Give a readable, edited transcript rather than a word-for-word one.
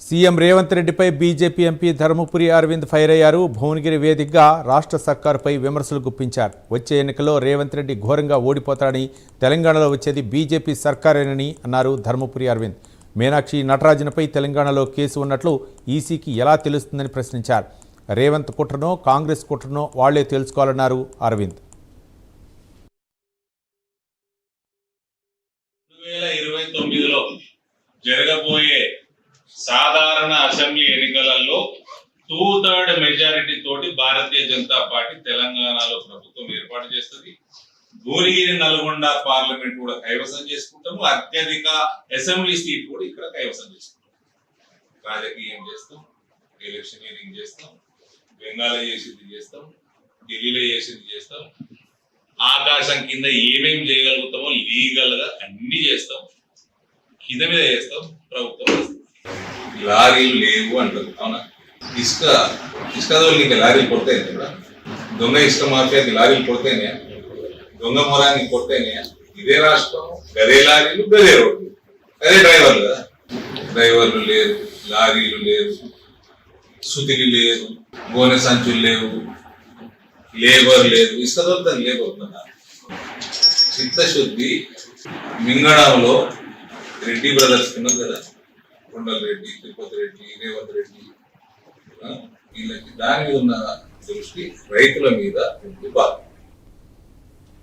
CM Revanth రెడ్డిపై BJP MP Dharmapuri Arvind fire అయ్యారు. భువనగిరి వేదికగా రాష్ట్ర సర్కారుపై విమర్శలు గుప్పించారు. వచ్చే ఎన్నికల్లో రేవంత్ రెడ్డి ఘోరంగా ఓడిపోతాడని, తెలంగాణలో వచ్చేది బీజేపీ సర్కారేనని అన్నారు ధర్మపురి అరవింద్. మీనాక్షి నటరాజన్పై తెలంగాణలో కేసు ఉన్నట్లు ఈసీకి ఎలా తెలుస్తుందని ప్రశ్నించారు. రేవంత్ కుట్రనో కాంగ్రెస్ కుట్రనో వాళ్లే తెలుసుకోవాలన్నారు అరవింద్. 2029లో జరగబోయే సాధారణ అసెంబ్లీ ఎన్నికలలో 2/3 మెజారిటీ తోటి భారతీయ జనతా పార్టీ తెలంగాణలో ప్రభుత్వం ఏర్పాటు చేస్తుంది. భువనగిరి, నల్గొండ పార్లమెంట్ కూడా కైవసం చేసుకుంటాము. అత్యధిక అసెంబ్లీ సీట్ కూడా ఇక్కడ కైవసం చేసుకుంటాం. రాజకీయం చేస్తాం, ఎలక్షనీరింగ్ చేస్తాం, బెంగాల్లో చేసింది చేస్తాం, ఢిల్లీలో చేసింది చేస్తాం, ఆకాశం కింద ఏమేమి చేయగలుగుతామో లీగల్ గా అన్ని చేస్తాం, కింద మీద చేస్తాం, ప్రభుత్వం చేస్తాం. లారీలు లేవు అంటారు, అవునా? ఇసుక దోళ్ళకి లారీలు కొడతాయి కదా, దొంగ ఇసుక మాఫియాకి లారీలు కొడతాయినా, దొంగ మొరానికి కొడతాయినా? ఇదే రాష్ట్రం, గదే లారీలు, గదే రోడ్లు, గదే డ్రైవర్లు కదా. డ్రైవర్లు లేరు, లారీలు లేరు, సుతిలి లేదు, గోనె సంచులు లేవు, లేబర్ లేదు. ఇసుక దొరుకుతుంది లేబర్ ఉందా? చిత్తశుద్ధి మింగడంలో రెడ్డి బ్రదర్స్ ఉన్నారు కదా, కొండల రెడ్డి, తిరుపతి రెడ్డి, రేవంత్ రెడ్డి, వీళ్ళకి దాని మీద ఉన్న దృష్టి రైతుల మీద ఉంది బాగా.